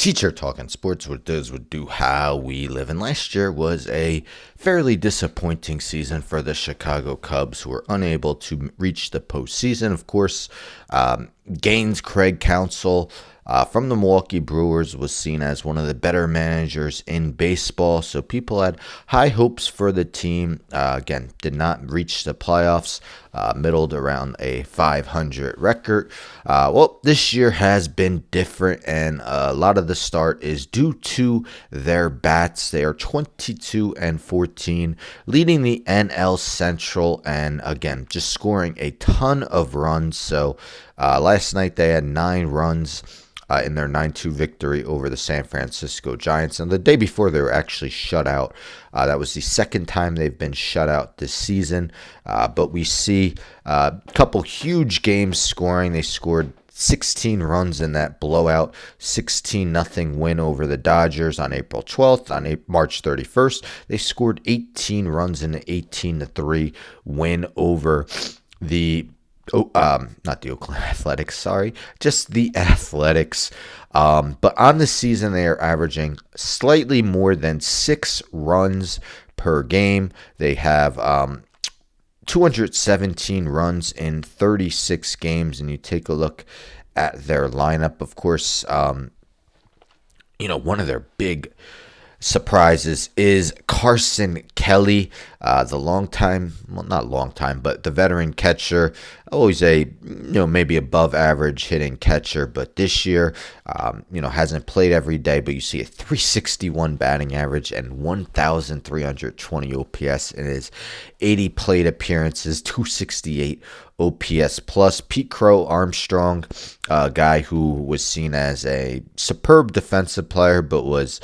Teacher Talking Sports, what does would do how we live. And last year was a fairly disappointing season for the Chicago Cubs, who were unable to reach the postseason. Of course, Gaines Craig Counsell from the Milwaukee Brewers was seen as one of the better managers in baseball, so people had high hopes for the team. Again, did not reach the playoffs, middled around a 500 record. Well, this year has been different, and a lot of the start is due to their bats. They are 22-14, leading the NL Central, and again, just scoring a ton of runs. So last night they had 9 runs in their 9-2 victory over the San Francisco Giants. And the day before, they were actually shut out. That was the second time they've been shut out this season. But we see a couple huge games scoring. They scored 16 runs in that blowout, 16-0 win over the Dodgers on April 12th. On March 31st, they scored 18 runs in an 18-3 win over the not the Oakland Athletics, sorry, just the Athletics. But on the season, they are averaging slightly more than 6 runs per game. They have 217 runs in 36 games, and you take a look at their lineup. Of course, one of their big surprises is Carson Kelly, the the veteran catcher, always a maybe above average hitting catcher, but this year hasn't played every day, but you see a 361 batting average and 1,320 OPS in his 80 plate appearances, 268 OPS plus. Pete Crow Armstrong, a guy who was seen as a superb defensive player, but was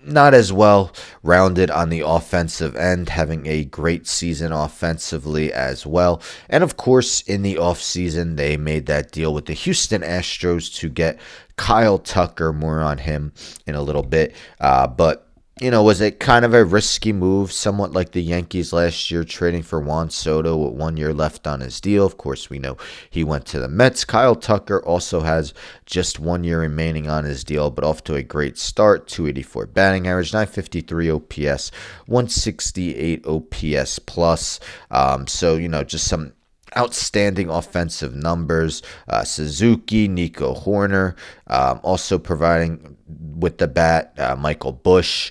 not as well rounded on the offensive end, having a great season offensively as well. And of course, in the offseason, they made that deal with the Houston Astros to get Kyle Tucker. More on him in a little bit. But was it kind of a risky move, somewhat like the Yankees last year, trading for Juan Soto with 1 year left on his deal? Of course, we know he went to the Mets. Kyle Tucker also has just 1 year remaining on his deal, but off to a great start. 284 batting average, 953 OPS, 168 OPS plus. Just some outstanding offensive numbers. Suzuki, Nico Horner, also providing with the bat. Michael Busch,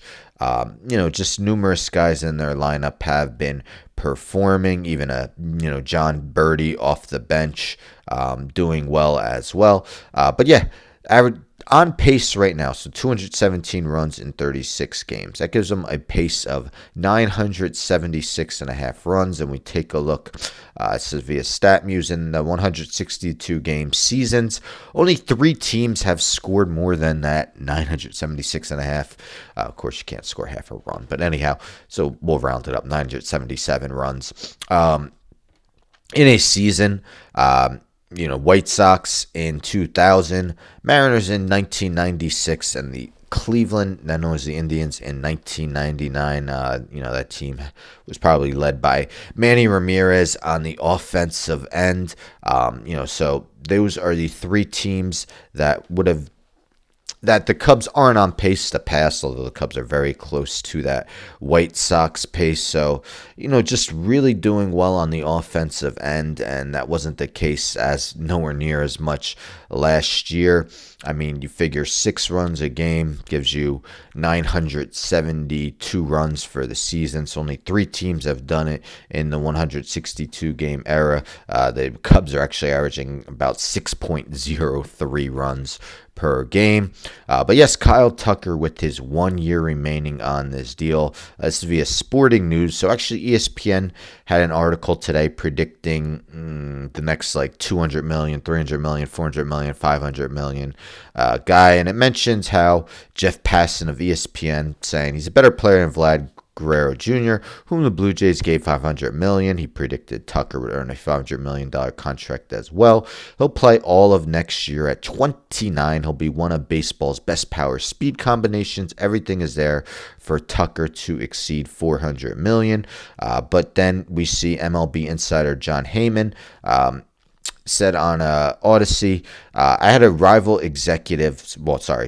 just numerous guys in their lineup have been performing. Even John Birdie off the bench, doing well as well. But yeah, on pace right now, so 217 runs in 36 games. That gives them a pace of 976.5 runs. And we take a look, this is via StatMuse, in the 162 game seasons. Only 3 teams have scored more than that, 976.5. Of course, you can't score half a run, but anyhow, so we'll round it up, 977 runs in a season. White Sox in 2000, Mariners in 1996, and the Cleveland, known as the Indians, in 1999. That team was probably led by Manny Ramirez on the offensive end. So those are the 3 teams that the Cubs aren't on pace to pass, although the Cubs are very close to that White Sox pace. So, just really doing well on the offensive end, and that wasn't the case as nowhere near as much last year. I mean, you figure 6 runs a game gives you 972 runs for the season. So only 3 teams have done it in the 162 game era. The Cubs are actually averaging about 6.03 runs per game. But yes, Kyle Tucker with his 1 year remaining on this deal. This is via Sporting News. So actually ESPN had an article today predicting the next 200 million, 300 million, 400 million, 500 million guy. And it mentions how Jeff Passan of ESPN saying he's a better player than Vlad Guerrero Jr., whom the Blue Jays gave $500 million. He predicted Tucker would earn a $500 million contract as well. He'll play all of next year at 29. He'll be one of baseball's best power speed combinations. Everything is there for Tucker to exceed $400 million. But then we see MLB insider John Heyman said on Odyssey, I had a rival executive,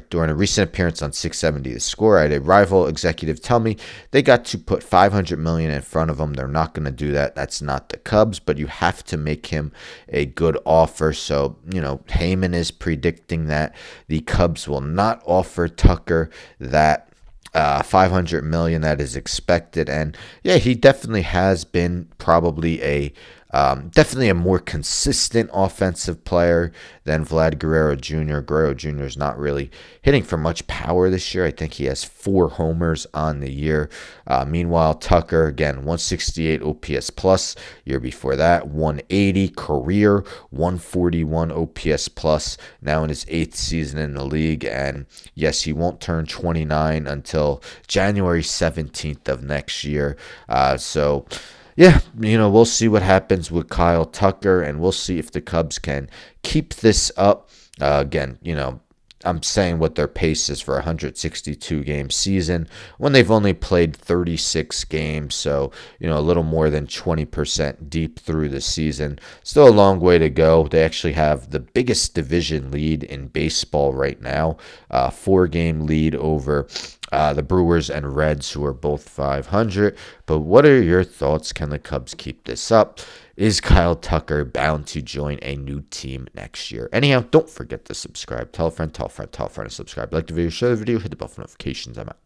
during a recent appearance on 670 The Score, I had a rival executive tell me they got to put $500 million in front of him. They're not going to do that. That's not the Cubs, but you have to make him a good offer. So, Heyman is predicting that the Cubs will not offer Tucker that 500 million that is expected. And yeah, he definitely has been probably definitely a more consistent offensive player than Vlad Guerrero Jr. Guerrero Jr. is not really hitting for much power this year. I think he has 4 homers on the year. Meanwhile, Tucker, again, 168 OPS plus. Year before that, 180 career, 141 OPS plus. Now in his 8th season in the league. And yes, he won't turn 29 until January 17th of next year. So yeah, we'll see what happens with Kyle Tucker, and we'll see if the Cubs can keep this up. Again, I'm saying what their pace is for a 162-game season when they've only played 36 games, so, a little more than 20% deep through the season. Still a long way to go. They actually have the biggest division lead in baseball right now, 4-game lead over the Brewers and Reds, who are both 500. But what are your thoughts? Can the Cubs keep this up? Is Kyle Tucker bound to join a new team next year? Anyhow, don't forget to subscribe. Tell a friend, tell a friend, tell a friend to subscribe. Like the video, share the video, hit the bell for notifications. I'm out.